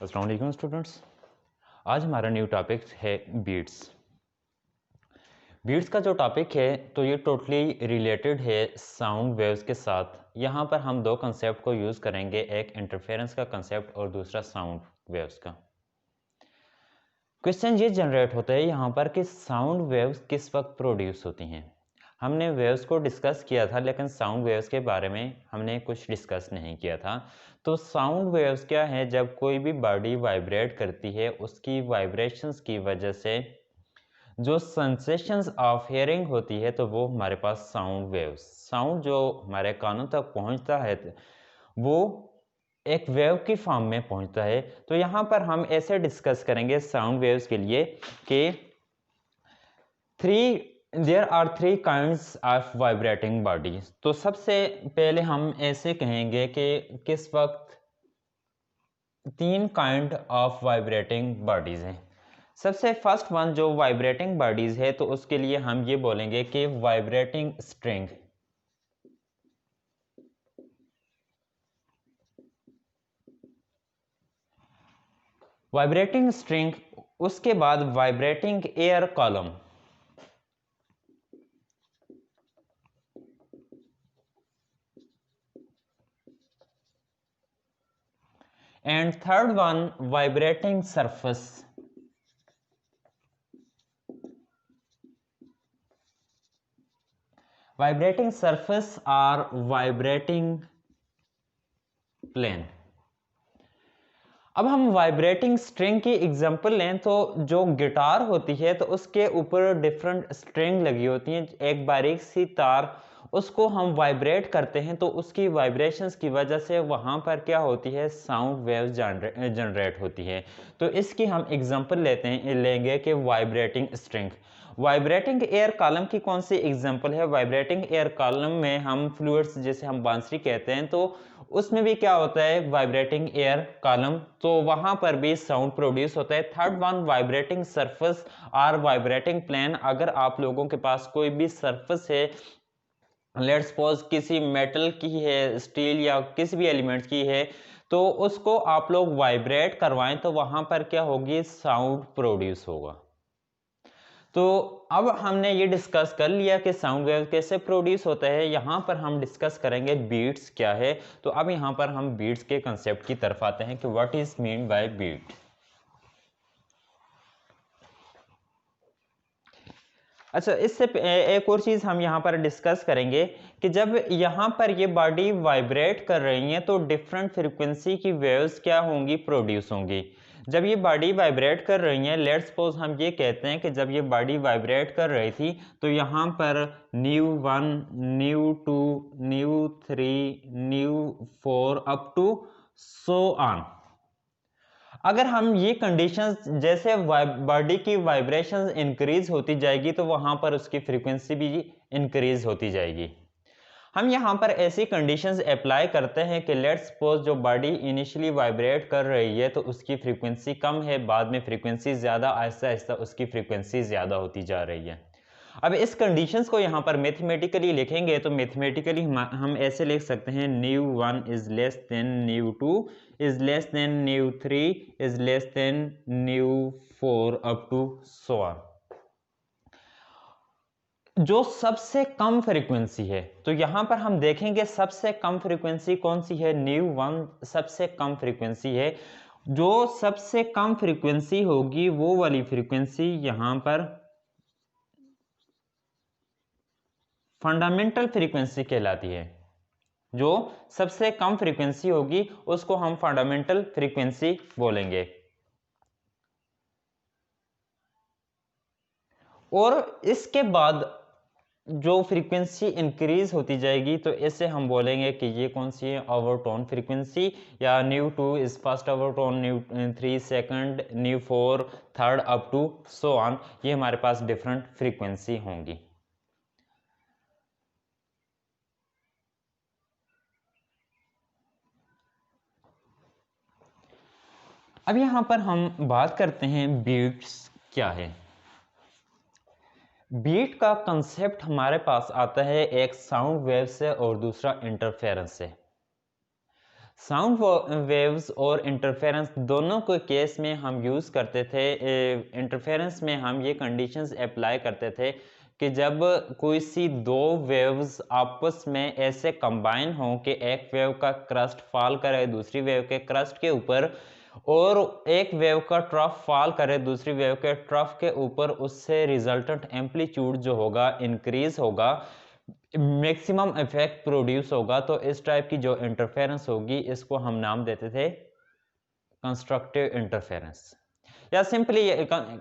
अस्सलाम वालेकुम स्टूडेंट्स। आज हमारा न्यू टॉपिक है बीट्स। बीट्स का जो टॉपिक है तो ये टोटली रिलेटेड है साउंड वेव्स के साथ। यहाँ पर हम दो कंसेप्ट को यूज़ करेंगे, एक इंटरफेरेंस का कंसेप्ट और दूसरा साउंड वेव्स का। क्वेश्चन ये जनरेट होता है यहाँ पर कि साउंड वेव्स किस वक्त प्रोड्यूस होती हैं। हमने वेव्स को डिस्कस किया था लेकिन साउंड वेव्स के बारे में हमने कुछ डिस्कस नहीं किया था। तो साउंड वेव्स क्या है? जब कोई भी बॉडी वाइब्रेट करती है उसकी वाइब्रेशंस की वजह से जो सेंसेशंस ऑफ हियरिंग होती है तो वो हमारे पास साउंड वेव्स, साउंड जो हमारे कानों तक पहुंचता है वो एक वेव की फॉर्म में पहुंचता है। तो यहाँ पर हम ऐसे डिस्कस करेंगे साउंड वेव्स के लिए कि there are three kinds of vibrating bodies. तो सबसे पहले हम ऐसे कहेंगे कि किस वक्त तीन काइंड ऑफ वाइब्रेटिंग बॉडीज हैं। सबसे फर्स्ट वन जो वाइब्रेटिंग बॉडीज है तो उसके लिए हम ये बोलेंगे कि वाइब्रेटिंग स्ट्रिंग। वाइब्रेटिंग स्ट्रिंग, उसके बाद vibrating air column, and third one vibrating surface. Vibrating surface और वाइब्रेटिंग प्लेन। अब हम वाइब्रेटिंग स्ट्रिंग की एग्जांपल लें तो जो गिटार होती है तो उसके ऊपर डिफरेंट स्ट्रिंग लगी होती हैं, एक बारीक सी तार, उसको हम वाइब्रेट करते हैं तो उसकी वाइब्रेशंस की वजह से वहाँ पर क्या होती है, साउंड वेव्स जनरेट होती है। तो इसकी हम एग्जांपल लेंगे कि vibrating string. Vibrating air column की कौन सी एग्जांपल है? वाइब्रेटिंग एयर कॉलम में हम फ्लूइड्स जैसे हम बांसुरी कहते हैं तो उसमें भी क्या होता है, वाइब्रेटिंग एयर कॉलम, तो वहां पर भी साउंड प्रोड्यूस होता है। थर्ड वन वाइब्रेटिंग सरफेस और वाइब्रेटिंग प्लेन। अगर आप लोगों के पास कोई भी सरफेस है, लेट्स सपोज किसी मेटल की है, स्टील या किसी भी एलिमेंट की है, तो उसको आप लोग वाइब्रेट करवाएं तो वहां पर क्या होगी, साउंड प्रोड्यूस होगा। तो अब हमने ये डिस्कस कर लिया कि साउंड वेव कैसे प्रोड्यूस होता है। यहाँ पर हम डिस्कस करेंगे बीट्स क्या है। तो अब यहाँ पर हम बीट्स के कंसेप्ट की तरफ आते हैं कि what is mean by beat. अच्छा, इससे एक और चीज हम यहाँ पर डिस्कस करेंगे कि जब यहाँ पर ये बॉडी वाइब्रेट कर रही है तो डिफरेंट फ्रीक्वेंसी की वेव्स क्या होंगी, प्रोड्यूस होंगी। जब ये बॉडी वाइब्रेट कर रही है, लेट्स सपोज हम ये कहते हैं कि जब ये बॉडी वाइब्रेट कर रही थी तो यहाँ पर nu 1, nu 2, nu 3, nu 4 up to so on. अगर हम ये कंडीशंस, जैसे बॉडी की वाइब्रेशंस इंक्रीज होती जाएगी तो वहां पर उसकी फ्रीक्वेंसी भी इंक्रीज होती जाएगी। हम यहाँ पर ऐसी कंडीशंस अप्लाई करते हैं कि लेट्स सपोज जो बॉडी इनिशियली वाइब्रेट कर रही है तो उसकी फ्रीक्वेंसी कम है, बाद में फ्रीक्वेंसी ज़्यादा, आहिस्ता आहिस्ता उसकी फ्रीक्वेंसी ज़्यादा होती जा रही है। अब इस कंडीशंस को यहाँ पर मैथमेटिकली लिखेंगे तो मैथमेटिकली हम ऐसे लिख सकते हैं, nu 1 is less than nu 2 is less than nu 3 is less than nu 4 up to so on. जो सबसे कम फ्रीक्वेंसी है तो यहां पर हम देखेंगे सबसे कम फ्रीक्वेंसी कौन सी है, न्यू 1 सबसे कम फ्रीक्वेंसी है। जो सबसे कम फ्रीक्वेंसी होगी वो वाली फ्रीक्वेंसी यहां पर फंडामेंटल फ्रीक्वेंसी कहलाती है। जो सबसे कम फ्रीक्वेंसी होगी उसको हम फंडामेंटल फ्रीक्वेंसी बोलेंगे। और इसके बाद जो फ्रीक्वेंसी इंक्रीज होती जाएगी तो इसे हम बोलेंगे कि ये कौन सी है, ओवरटोन फ्रीक्वेंसी, या nu 2 is first overtone, nu 3 second, nu 4 third up to so on. ये हमारे पास डिफरेंट फ्रीक्वेंसी होंगी। अब यहां पर हम बात करते हैं बीट्स क्या है। बीट का कंसेप्ट हमारे पास आता है एक साउंड वेव से और दूसरा इंटरफेरेंस से। साउंड वेव्स और इंटरफेरेंस दोनों के केस में हम यूज़ करते थे। इंटरफेरेंस में हम ये कंडीशंस अप्लाई करते थे कि जब कोई सी दो वेव्स आपस में ऐसे कंबाइन हों कि एक वेव का क्रस्ट फॉल करे दूसरी वेव के क्रस्ट के ऊपर, और एक वेव का ट्रफ फॉल करे दूसरी वेव के ट्रफ के ऊपर, उससे रिजल्टेंट एम्पलीट्यूड जो होगा इंक्रीज होगा, मैक्सिमम इफेक्ट प्रोड्यूस होगा। तो इस टाइप की जो इंटरफेरेंस होगी इसको हम नाम देते थे कंस्ट्रक्टिव इंटरफेरेंस। या सिंपली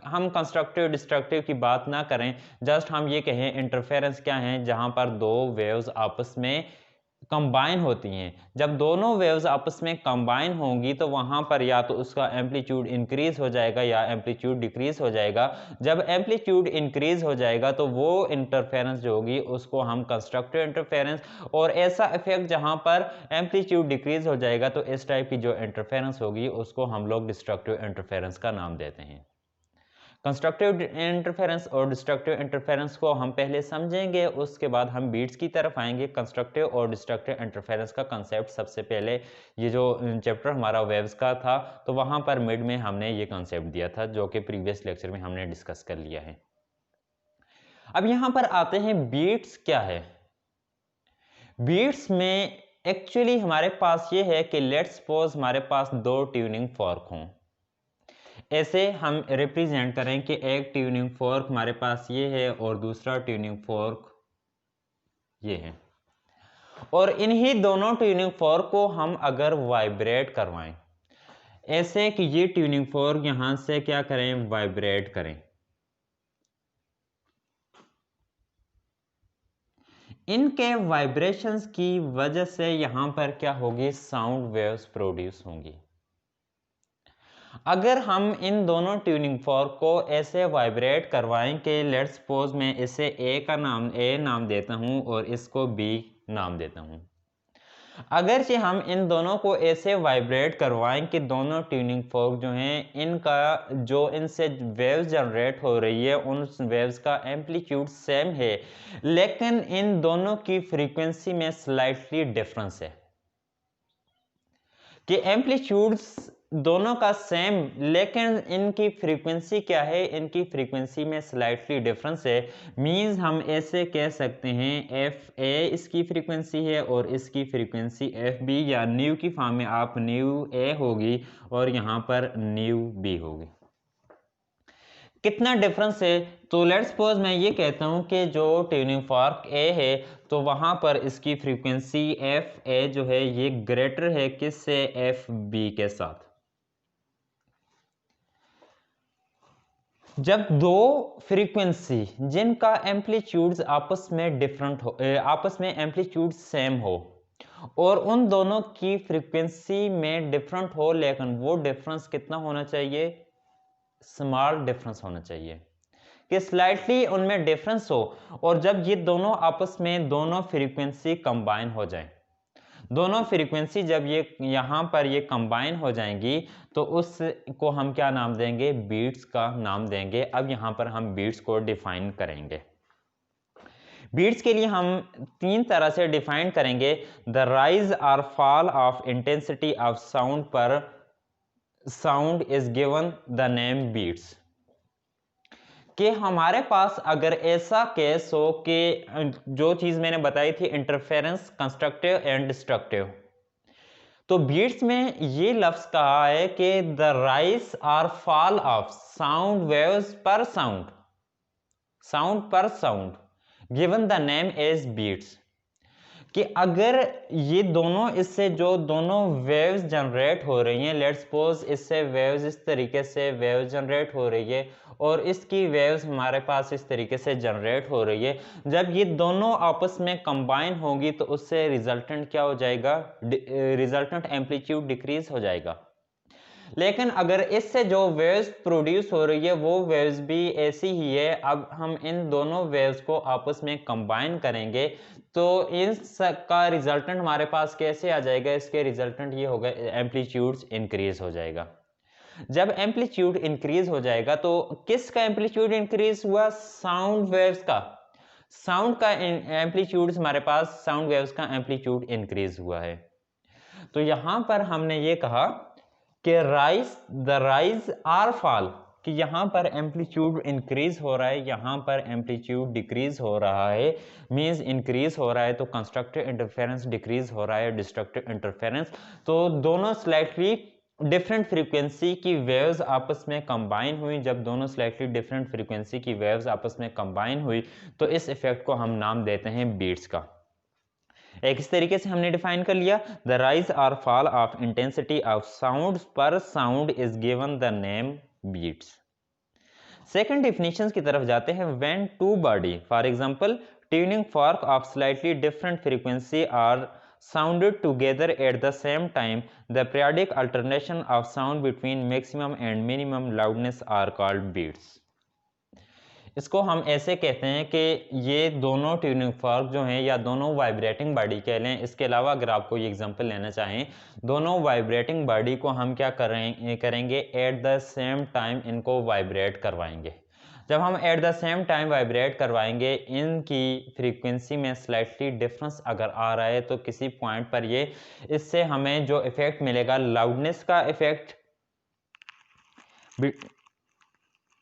हम कंस्ट्रक्टिव डिस्ट्रक्टिव की बात ना करें, जस्ट हम ये कहें इंटरफेरेंस क्या है, जहां पर दो वेव्स आपस में कंबाइन होती हैं। जब दोनों वेव्स आपस में कंबाइन होंगी तो वहां पर या तो उसका एम्पलीट्यूड इंक्रीज हो जाएगा या एम्पलीट्यूड डिक्रीज हो जाएगा। जब एम्पलीट्यूड इंक्रीज हो जाएगा तो वो इंटरफेरेंस जो होगी उसको हम कंस्ट्रक्टिव इंटरफेरेंस, और ऐसा इफेक्ट जहां पर एम्पलीट्यूड डिक्रीज हो जाएगा तो इस टाइप की जो इंटरफेरेंस होगी उसको हम लोग डिस्ट्रक्टिव इंटरफेरेंस का नाम देते हैं। कंस्ट्रक्टिव इंटरफेरेंस और डिस्ट्रक्टिव इंटरफेरेंस को हम पहले समझेंगे, उसके बाद हम बीट्स की तरफ आएंगे। कंस्ट्रक्टिव और डिस्ट्रक्टिव इंटरफेरेंस का कंसेप्ट सबसे पहले, ये जो चैप्टर हमारा वेव्स का था तो वहां पर मिड में हमने ये कंसेप्ट दिया था जो कि प्रीवियस लेक्चर में हमने डिस्कस कर लिया है। अब यहां पर आते हैं बीट्स क्या है। बीट्स में एक्चुअली हमारे पास ये है कि लेट्स सपोज हमारे पास दो ट्यूनिंग फॉर्क हों। ऐसे हम रिप्रेजेंट करें कि एक ट्यूनिंग फोर्क हमारे पास ये है और दूसरा ट्यूनिंग फोर्क ये है, और इन्हीं दोनों ट्यूनिंग फोर्क को हम अगर वाइब्रेट करवाएं, ऐसे कि ये ट्यूनिंग फोर्क यहां से क्या करें, वाइब्रेट करें, इनके वाइब्रेशंस की वजह से यहां पर क्या होगी, साउंड वेव्स प्रोड्यूस होंगी। अगर हम इन दोनों ट्यूनिंग फॉर्क को ऐसे वाइब्रेट करवाएं कि लेट्स सपोज मैं इसे ए का नाम ए नाम देता हूं और इसको बी नाम देता हूं। अगर से हम इन दोनों को ऐसे वाइब्रेट करवाएं कि दोनों ट्यूनिंग फॉर्क जो हैं इनका जो इनसे वेव्स जनरेट हो रही है उन वेव्स का एम्पलीट्यूड सेम है, लेकिन इन दोनों की फ्रीक्वेंसी में स्लाइटली डिफरेंस है, कि एम्पलीट्यूड दोनों का सेम लेकिन इनकी फ्रीक्वेंसी क्या है, इनकी फ्रीक्वेंसी में स्लाइटली डिफरेंस है। मींस हम ऐसे कह सकते हैं एफ ए इसकी फ्रीक्वेंसी है और इसकी फ्रीक्वेंसी एफ बी, या न्यू की फॉर्म में आप न्यू ए होगी और यहां पर न्यू बी होगी। कितना डिफरेंस है, तो लेट्स सपोज मैं ये कहता हूं कि जो ट्यूनिंग फॉर्क ए है तो वहां पर इसकी फ्रीक्वेंसी एफ ए जो है ये ग्रेटर है किससे, एफ बी के साथ। जब दो फ्रीक्वेंसी जिनका एम्पलीट्यूड्स आपस में डिफरेंट हो, आपस में एम्पलीट्यूड सेम हो और उन दोनों की फ्रीक्वेंसी में डिफरेंट हो, लेकिन वो डिफरेंस कितना होना चाहिए, स्मॉल डिफरेंस होना चाहिए, कि स्लाइटली उनमें डिफरेंस हो। और जब ये दोनों आपस में दोनों फ्रीक्वेंसी कंबाइन हो जाए, दोनों फ्रीक्वेंसी जब ये यहां पर ये कंबाइन हो जाएंगी तो उसको हम क्या नाम देंगे, बीट्स का नाम देंगे। अब यहां पर हम बीट्स को डिफाइन करेंगे। बीट्स के लिए हम तीन तरह से डिफाइन करेंगे। द राइज और fall of intensity of sound पर sound is given the name beats. कि हमारे पास अगर ऐसा केस हो कि जो चीज मैंने बताई थी इंटरफेरेंस, कंस्ट्रक्टिव एंड डिस्ट्रक्टिव, तो बीट्स में ये लफ्ज कहा है कि द राइज और फॉल ऑफ साउंड वेव्स पर साउंड, साउंड पर sound given the name as beats. कि अगर ये दोनों इससे जो दोनों वेव्स जनरेट हो रही हैं, लेट्स सपोज इससे वेव्स इस तरीके से वेव्स जनरेट हो रही है और इसकी वेव्स हमारे पास इस तरीके से जनरेट हो रही है, जब ये दोनों आपस में कंबाइन होगी तो उससे रिजल्टेंट क्या हो जाएगा, रिजल्टेंट एम्पलीट्यूड डिक्रीज हो जाएगा। लेकिन अगर इससे जो वेव्स प्रोड्यूस हो रही है वो वेव्स भी ऐसी ही है, अब हम इन दोनों वेव्स को आपस में कंबाइन करेंगे तो इसका रिजल्टेंट हमारे पास कैसे आ जाएगा, इसके रिजल्टेंट ये होगा एम्पलीट्यूड इंक्रीज हो जाएगा। जब एम्पलीट्यूड इंक्रीज हो जाएगा तो किसका एम्पलीट्यूड इंक्रीज हुआ, साउंड वेव्स का। साउंड का एम्पलीट्यूड हमारे पास, साउंड वेव्स का एम्पलीट्यूड इंक्रीज हुआ है। तो यहाँ पर हमने ये कहा कि द राइज आर फॉल, कि यहाँ पर एम्पलीट्यूड इंक्रीज हो रहा है, यहाँ पर एम्पलीट्यूड डिक्रीज हो रहा है, मींस इंक्रीज हो रहा है तो कंस्ट्रक्टिव इंटरफेरेंस डिक्रीज हो रहा है, डिस्ट्रक्टिव इंटरफेरेंस। तो दोनों स्लाइटली डिफरेंट फ्रीक्वेंसी की वेव्स आपस में कंबाइन हुई। जब दोनों स्लाइटली डिफरेंट फ्रीक्वेंसी की वेव्स आपस में कंबाइन हुई तो इस इफेक्ट को हम नाम देते हैं बीट्स का। एक इस तरीके से हमने डिफाइन कर लिया, द राइज और fall of intensity of sound पर sound is given the name beats. Second definitions की तरफ जाते हैं। When two body, for example tuning fork of slightly different frequency are sounded together at the same time, the periodic alternation of sound between maximum and minimum loudness are called beats. इसको हम ऐसे कहते हैं कि ये दोनों tuning fork जो हैं या दोनों वाइब्रेटिंग बॉडी कह लें। इसके अलावा अगर आपको ये एग्जांपल लेना चाहें, दोनों वाइब्रेटिंग बॉडी को हम क्या करेंगे एट द सेम टाइम इनको वाइब्रेट करवाएंगे। जब हम at the same time vibrate करवाएंगे, इनकी फ्रीक्वेंसी में स्लाइटली डिफरेंस अगर आ रहा है तो किसी पॉइंट पर ये, इससे हमें जो इफेक्ट मिलेगा लाउडनेस का effect,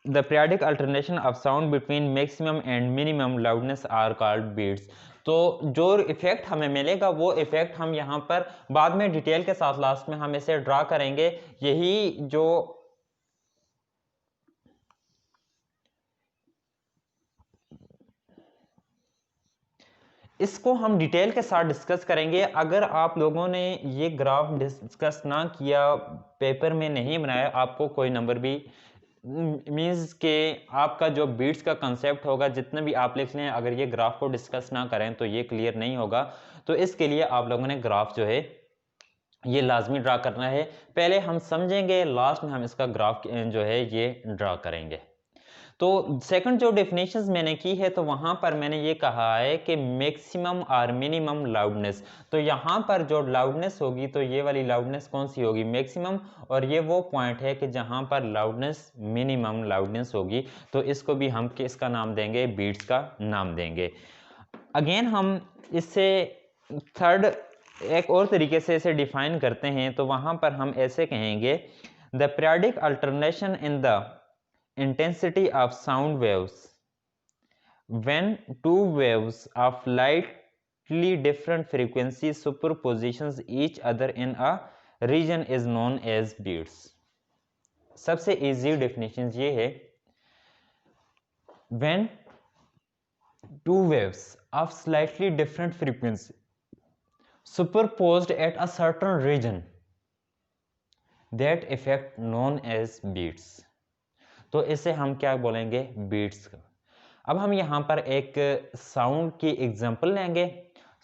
The periodic alternation of sound between maximum and minimum loudness are called beats. तो जो इफेक्ट हमें मिलेगा वो इफेक्ट हम यहाँ पर बाद में डिटेल के साथ लास्ट में हम इसे ड्रा करेंगे। यही जो इसको हम डिटेल के साथ डिस्कस करेंगे। अगर आप लोगों ने ये ग्राफ डिस्कस ना किया, पेपर में नहीं बनाया, आपको कोई नंबर भी मीन्स के आपका जो बीट्स का कंसेप्ट होगा जितने भी आप लिख लें, अगर ये ग्राफ को डिस्कस ना करें तो ये क्लियर नहीं होगा। तो इसके लिए आप लोगों ने ग्राफ जो है ये लाजमी ड्रा करना है। पहले हम समझेंगे, लास्ट में हम इसका ग्राफ जो है ये ड्रा करेंगे। तो सेकंड जो डेफिनेशंस मैंने की है तो वहां पर मैंने ये कहा है कि मैक्सिमम और मिनिमम लाउडनेस। तो यहां पर जो लाउडनेस होगी तो ये वाली लाउडनेस कौन सी होगी, मैक्सिमम, और ये वो पॉइंट है कि जहां पर लाउडनेस मिनिमम लाउडनेस होगी। तो इसको भी हम किसका नाम देंगे, बीट्स का नाम देंगे। अगेन हम इससे थर्ड एक और तरीके से इसे डिफाइन करते हैं। तो वहां पर हम ऐसे कहेंगे, the periodic alternation in the intensity of sound waves when two waves of slightly different frequencies superpositions each other in a region is known as beats. सबसे easy definition ये है, when two waves of slightly different frequency superposed at a certain region, that effect known as beats. तो इसे हम क्या बोलेंगे, beats का। अब हम यहाँ पर एक साउंड की एग्जांपल लेंगे।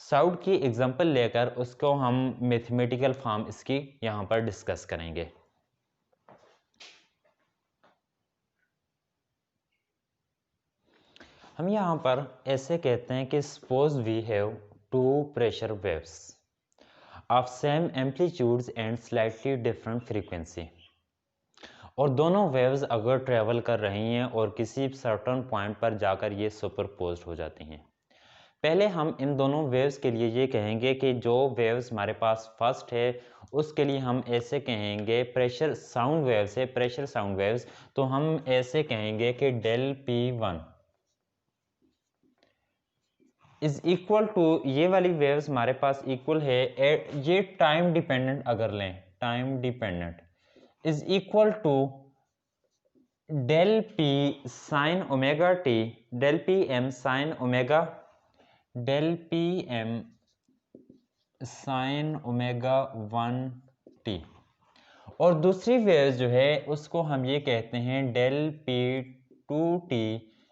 साउंड की एग्जांपल लेकर उसको हम मैथमेटिकल फॉर्म इसकी यहाँ पर डिस्कस करेंगे। हम यहाँ पर ऐसे कहते हैं कि suppose we have two pressure waves of same amplitudes and slightly different frequency, और दोनों वेव्स अगर ट्रेवल कर रही हैं और किसी सर्टेन पॉइंट पर जाकर ये सुपरपोज्ड हो जाती हैं। पहले हम इन दोनों वेव्स के लिए ये कहेंगे कि जो वेव्स हमारे पास फर्स्ट है उसके लिए हम ऐसे कहेंगे प्रेशर साउंड वेव्स है, प्रेशर साउंड वेव्स। तो हम ऐसे कहेंगे कि del P1 is equal to, ये वाली वेव्स हमारे पास इक्वल है, ये टाइम डिपेंडेंट अगर लें, time dependent is equal to del P sin omega t, del Pm sin omega, del Pm sin omega 1t। और दूसरी वेव जो है उसको हम ये कहते हैं del P2t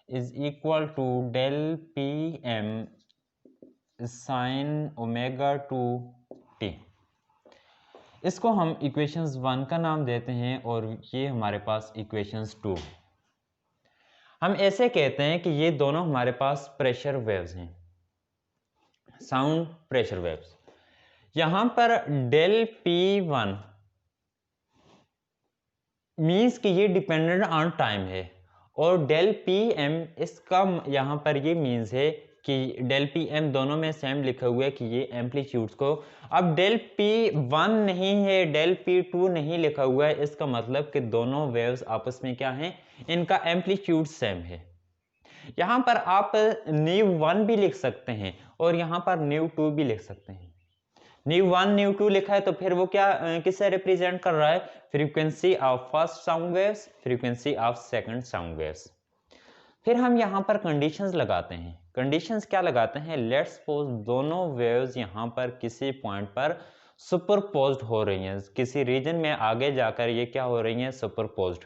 is equal to del Pm sin omega 2t। इसको हम इक्वेशंस 1 का नाम देते हैं और ये हमारे पास इक्वेशंस 2। हम ऐसे कहते हैं कि ये दोनों हमारे पास प्रेशर वेव्स हैं, साउंड प्रेशर वेव्स। यहां पर डेल P1 मीन्स कि ये डिपेंडेंट ऑन टाइम है, और डेल Pm इसका यहां पर ये मीन्स है कि डेल पी एम दोनों में सेम लिखा हुआ है कि ये एम्पलीट्यूड्स को, अब डेल पी वन नहीं है, डेल पी टू नहीं लिखा हुआ है, इसका मतलब कि दोनों वेव्स आपस में क्या हैं, इनका एम्पलीट्यूड सेम है। यहाँ पर आप न्यू वन भी लिख सकते हैं और यहाँ पर न्यू टू भी लिख सकते हैं। न्यू वन न्यू टू लिखा है तो फिर वो क्या किससे रिप्रेजेंट कर रहा है, frequency of first sound waves, frequency of second sound waves. फिर हम यहाँ पर कंडीशंस लगाते हैं। कंडीशंस क्या लगाते हैं, लेट्स सपोज दोनों वेव्स यहाँ पर किसी पॉइंट पर सुपरपोज्ड हो रही हैं, किसी रीजन में आगे जाकर ये क्या हो रही हैं, सुपरपोज्ड।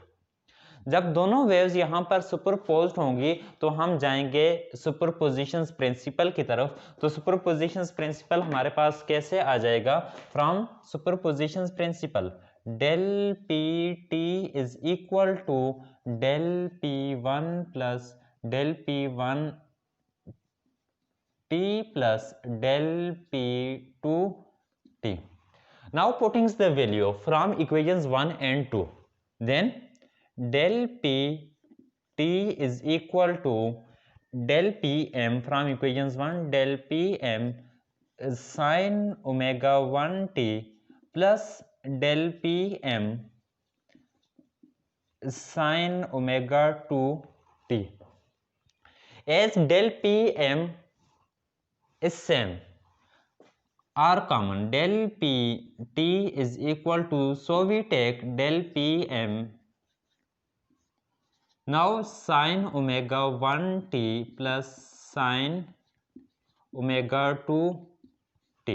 जब दोनों वेव्स यहाँ पर सुपरपोज्ड होंगी तो हम जाएंगे सुपरपोजिशंस प्रिंसिपल की तरफ। तो सुपरपोजिशंस प्रिंसिपल हमारे पास कैसे आ जाएगा, from superpositions principle del p t is equal to del p one plus del p one t plus del p two t. Now putting the value from equations 1 and 2, then del p t is equal to del p m from equations 1 del p m sin omega 1 t plus del p m sin omega 2 t. As del p m is same, are common, del p t is equal to, so we take del p m. Now sin omega 1 t plus sin omega 2 t,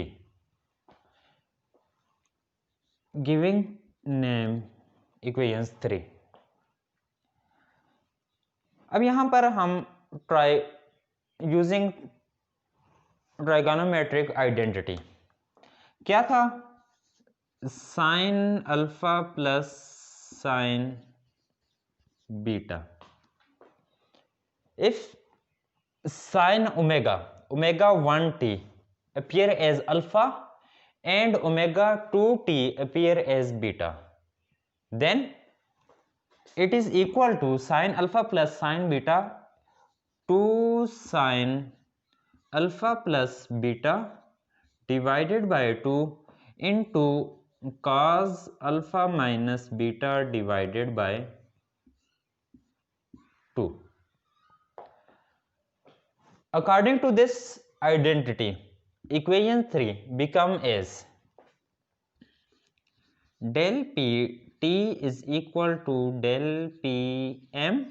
giving name equations 3. अब यहाँ पर हम try using trigonometric identity, क्या था, sine alpha plus sign beta. If sine omega omega 1 t appear as alpha and omega 2 t appear as beta, then it is equal to sin alpha plus sin beta 2 sin alpha plus beta divided by 2 into cos alpha minus beta divided by 2. According to this identity, equation 3 become as del p t is equal to del p m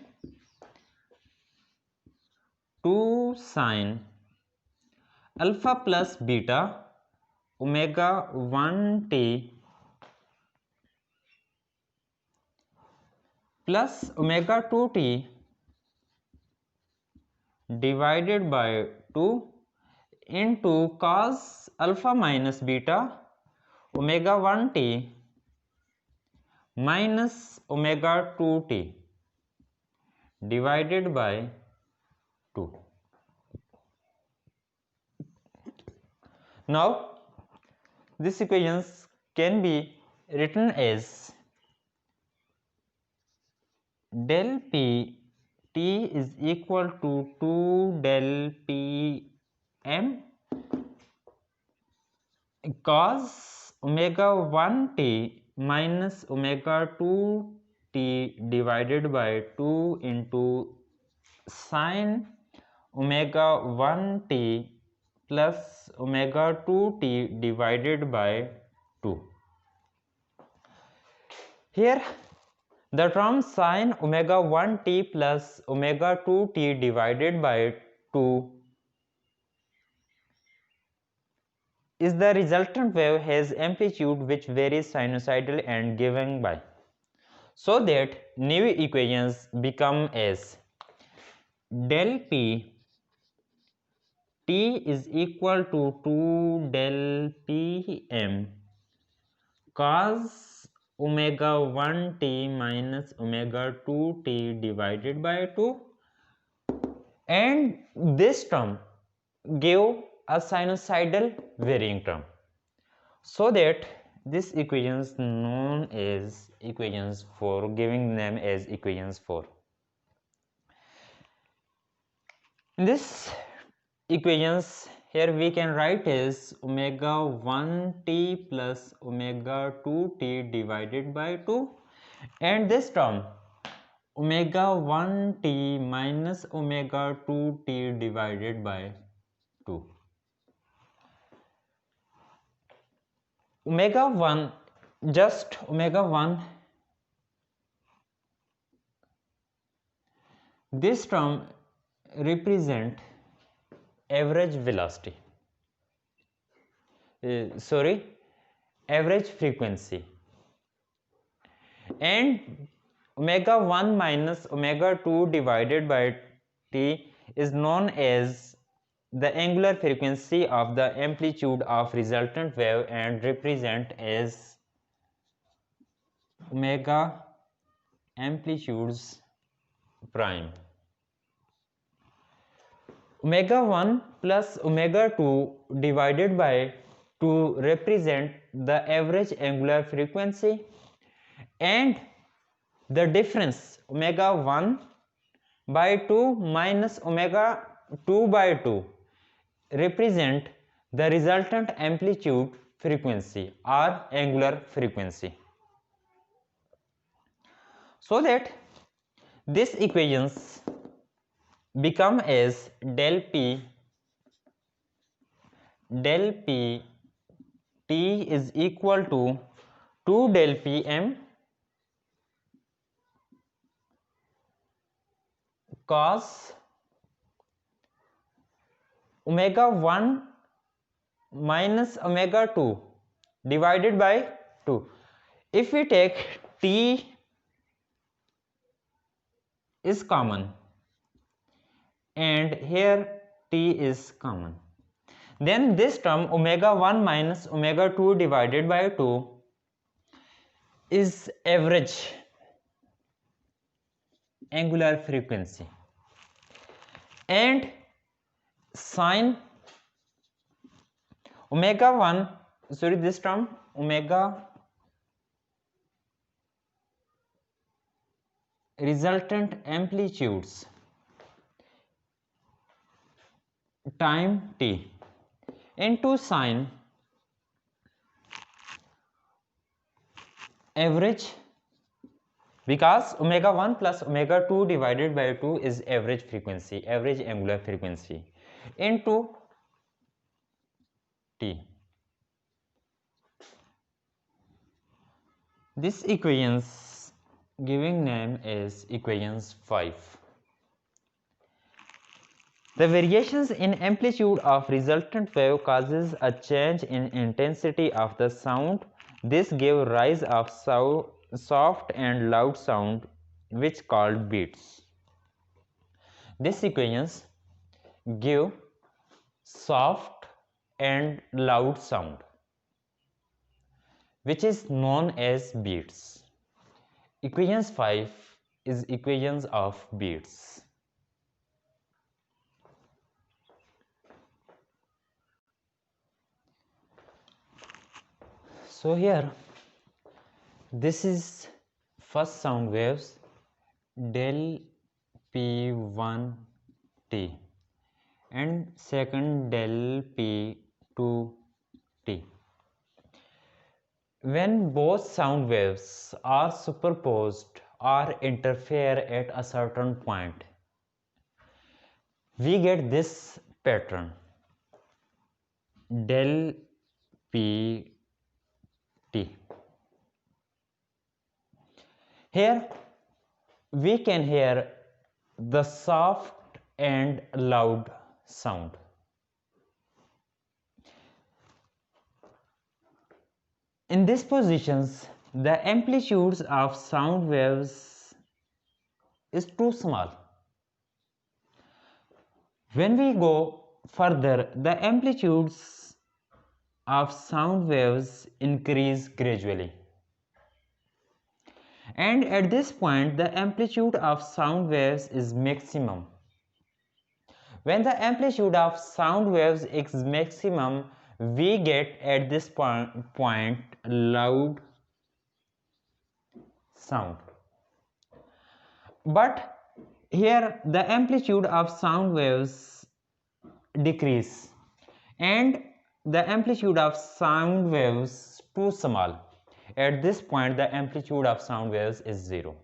2 sin alpha plus beta omega 1 t plus omega 2 t divided by 2 into cos alpha minus beta omega 1 t minus omega 2 t divided by 2. Now these equations can be written as del p t is equal to 2 del p m cos omega 1 t minus omega 2 t divided by 2 into sin omega 1 t plus omega 2 t divided by 2. Here the term sin omega 1 t plus omega 2 t divided by 2 is the resultant wave has amplitude which varies sinusoidal and given by, so that new equations become as del p t is equal to 2 del p m cos omega 1 t minus omega 2 t divided by 2, and this term give a sinusoidal varying term, so that this equations known as equations 4, giving them as equations 4. In this equations here we can write is omega 1t plus omega 2t divided by 2, and this term omega 1t minus omega 2t divided by 2. Omega 1, just omega 1, this term represent average velocity, average frequency, and omega 1 minus omega 2 divided by t is known as the angular frequency of the amplitude of resultant wave and represent as omega amplitudes prime. Omega 1 plus omega 2 divided by 2 represent the average angular frequency, and the difference omega 1 by 2 minus omega 2 by 2 represent the resultant amplitude frequency or angular frequency. So that these equations become as del p t is equal to 2 del p m cos omega 1 minus omega 2 divided by 2. If we take t is common and here t is common, then this term omega 1 minus omega 2 divided by 2 is average angular frequency, and sine omega 1, this term omega resultant amplitudes time t into sine average, because omega 1 plus omega 2 divided by 2 is average frequency, average angular frequency, into t. This equations giving name is equations 5. The variations in amplitude of resultant wave causes a change in intensity of the sound. This gave rise of soft and loud sound, which called beats. These equations give soft and loud sound, which is known as beats. Equations 5 is equations of beats. So here this is first sound waves del p1t and second del p2t. When both sound waves are superposed or interfere at a certain point, we get this pattern del pt. Here we can hear the soft and loud sound. In these positions, the amplitudes of sound waves is too small. When we go further, the amplitudes of sound waves increase gradually. And at this point, the amplitude of sound waves is maximum. When the amplitude of sound waves is maximum, we get at this point loud sound. But here the amplitude of sound waves decrease and the amplitude of sound waves too small. At this point, the amplitude of sound waves is 0.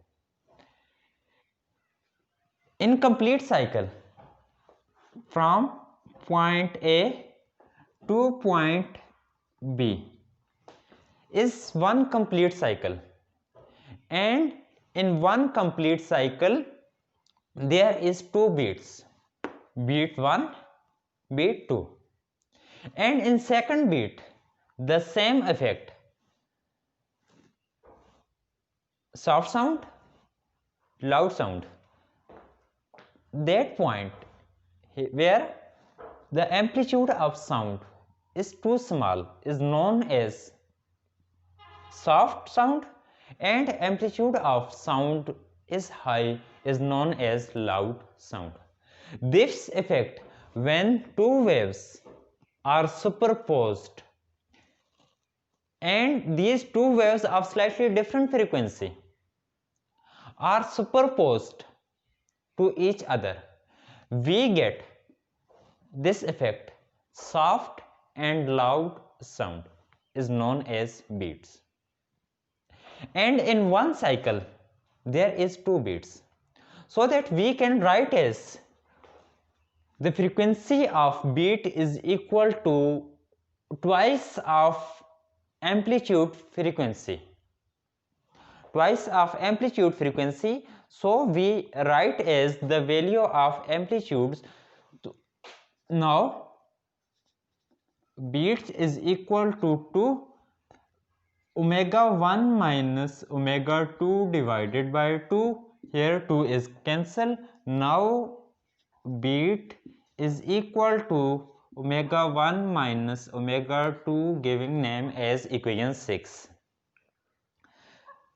In complete cycle, from point A to point B is one complete cycle, and in one complete cycle there is two beats, beat 1, beat 2, and in second beat the same effect, soft sound, loud sound. That point where the amplitude of sound is too small is known as soft sound, and amplitude of sound is high is known as loud sound. This effect, when two waves are superposed and these two waves of slightly different frequency are superposed to each other, we get this effect, soft and loud sound is known as beats. And in one cycle there is two beats, so that we can write as the frequency of beat is equal to twice of amplitude frequency, twice of amplitude frequency. So we write as the value of amplitudes. Now beats is equal to 2 omega 1 minus omega 2 divided by 2. Here 2 is cancelled. Now beat is equal to omega 1 minus omega 2, giving name as equation 6.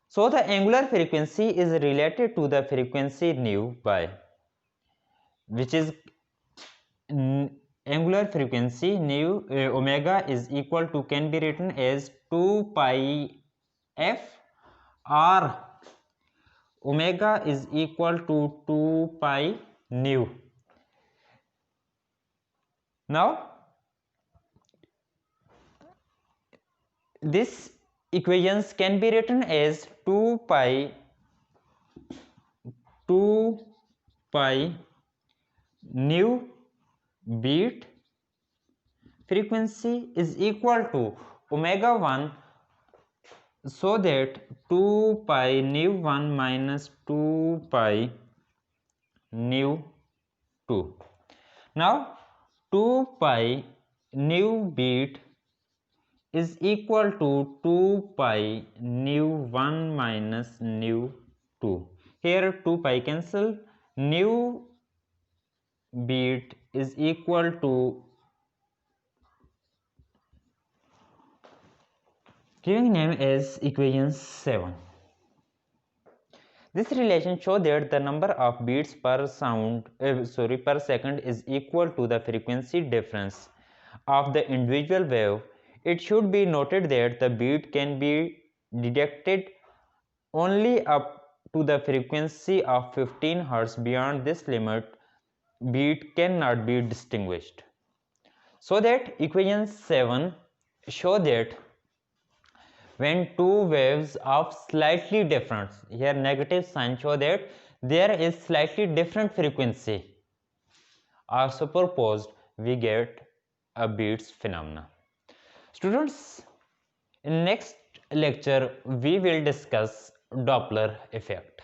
So the angular frequency is related to the frequency nu by, which is angular frequency nu omega is equal to, can be written as 2 pi f, or omega is equal to 2 pi nu. Now this equations can be written as 2 pi nu beat frequency is equal to omega 1, so that 2 pi nu 1 minus 2 pi nu 2. Now 2 pi nu beat is equal to 2 pi nu 1 minus nu 2. Here 2 pi cancel, nu beat is equal to, giving name as equation 7. This relation shows that the number of beats per second is equal to the frequency difference of the individual wave. It should be noted that the beat can be detected only up to the frequency of 15 Hz. Beyond this limit, beat cannot be distinguished. So that equation 7 show that when two waves of slightly different, here negative sign, show that there is slightly different frequency are superposed, we get a beats phenomena. Students, in next lecture we will discuss Doppler effect.